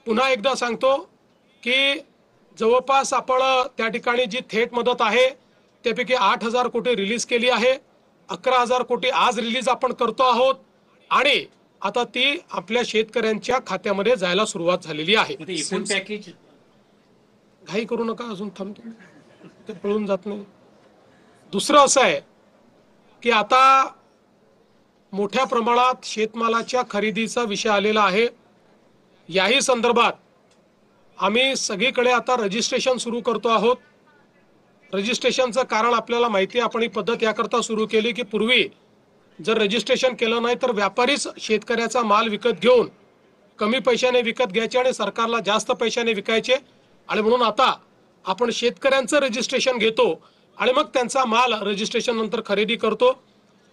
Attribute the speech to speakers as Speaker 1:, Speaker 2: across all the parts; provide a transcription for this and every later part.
Speaker 1: पुन्हा एकदा सांगतो की जवळपास आपण त्या ठिकाणी जी थेट मदत आहे त्यापैकी 8,000 कोटी रिलीज केली आहे, 11,000 कोटी आज रिलीज आपण करतो आहोत आणि आता ती आपल्या शेतकऱ्यांच्या खात्यामध्ये जायला सुरुवात झालेली आहे।
Speaker 2: पॅकेज
Speaker 1: घाई करू नका, अजून थांबतो ते पळून जात नाही। दुसरं असं आहे की आता मोठ्या प्रमाणात शेतमालाच्या खरेदीचा विषय आलेला आहे। याही संदर्भात आम्ही सगळीकडे आता रजिस्ट्रेशन सुरू करतो आहोत। रजिस्ट्रेशनचं कारण आपल्याला माहिती आहे, आपण ही पद्धत याकरता सुरू केली की पूर्वी जर रजिस्ट्रेशन केलं नाही तर व्यापारीच शेतकऱ्याचा माल विकत घेऊन कमी पैशाने विकत घ्यायचे आणि सरकारला जास्त पैशाने विकायचे, आणि म्हणून आता आपण शेतकऱ्यांचं रजिस्ट्रेशन घेतो आणि मग त्यांचा माल रजिस्ट्रेशन नंतर खरेदी करतो।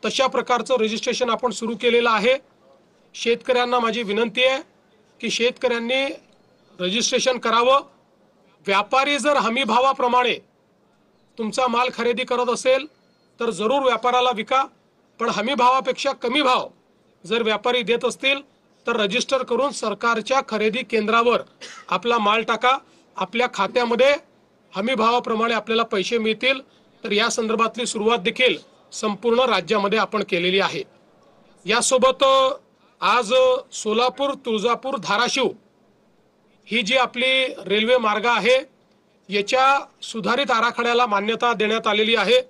Speaker 1: तशा प्रकारचं रजिस्ट्रेशन आपण सुरू केलेलं आहे। शेतकऱ्यांना माझी विनंती आहे की शेतकऱ्यांनी रजिस्ट्रेशन करावं। व्यापारी जर हमी भावाप्रमाणे तुमचा माल खरेदी करत असेल तर जरूर व्यापाराला विका, पण हमी भावापेक्षा कमी भाव जर व्यापारी देत असतील तर रजिस्टर करून सरकारच्या खरेदी केंद्रावर आपला माल टाका। आपल्या खात्यामध्ये हमी भावाप्रमाणे आपल्याला पैसे मिळतील। तर या संदर्भातली सुरुवात देखील संपूर्ण राज्यामध्ये आपण केलेली आहे। यासोबत आज सोलापूर, तुळजापूर, धाराशिव ही जी आपली रेल्वे मार्ग आहे याच्या सुधारित आराखड्याला मान्यता देण्यात आलेली आहे।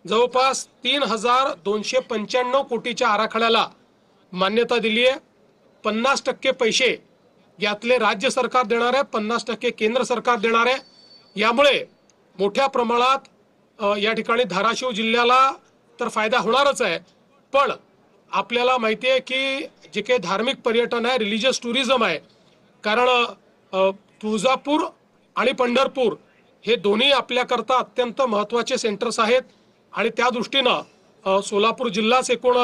Speaker 1: जवळपास 3,295 कोटीच्या आराखड्याला मान्यता दिली आहे। 50% पैसे यातले राज्य सरकार देणार आहे, 50% केंद्र सरकार देणार आहे। यामुळे मोठ्या प्रमाणात या ठिकाणी धाराशिव जिल्ह्याला तर फायदा होणारच आहे, पण आपल्याला माहिती आहे की जे काही धार्मिक पर्यटन आहे, रिलीजियस टुरिझम आहे, कारण तुळजापूर आणि पंढरपूर हे दोन्ही आपल्याकरता अत्यंत महत्त्वाचे सेंटर्स आहेत आणि त्या दृष्टीनं सोलापूर जिल्हाच एकूण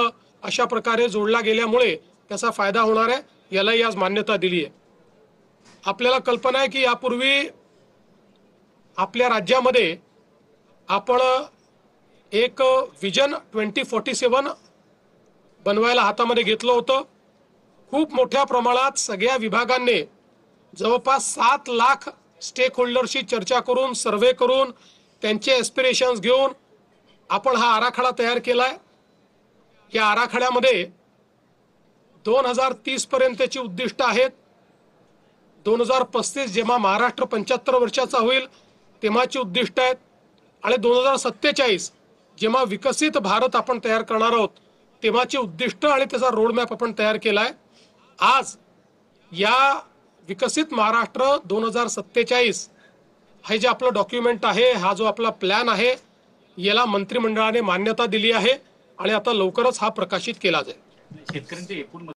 Speaker 1: अशा प्रकारे जोडला गेल्यामुळे त्याचा फायदा होणार आहे। यालाही आज मान्यता दिली आहे। आपल्याला कल्पना आहे की यापूर्वी आपल्या राज्यामध्ये आपण एक विजन 2047 बनवायला हातामध्ये घेतलं होतं। खूप मोठ्या प्रमाणात सगळ्या विभागांनी जवळपास 7 लाख स्टेक होल्डरशी चर्चा करून, सर्वे करून, त्यांचे एस्पिरेशन्स घेऊन आपण हा आराखडा तयार केलाय। या आराखड्यामध्ये 2030 पर्यंतची उद्दिष्ट आहेत। 2035 जेव्हा महाराष्ट्र 75 वर्षाचा होईल तेव्हाची उद्दिष्ट आहेत, आणि 2047 जेव्हा विकसित भारत आपण तयार करणार आहोत तेव्हाची उद्दिष्ट आणि त्याचा रोडमॅप आपण तयार केलाय। आज या विकसित महाराष्ट्र 2047 हे जे आपलं डॉक्युमेंट आहे, हा जो आपला प्लॅन आहे, याला मंत्रिमंडळाने मान्यता दिली आहे आणि आता लवकरच हा प्रकाशित केला जाईल।
Speaker 2: शेतकऱ्यांचे एकूण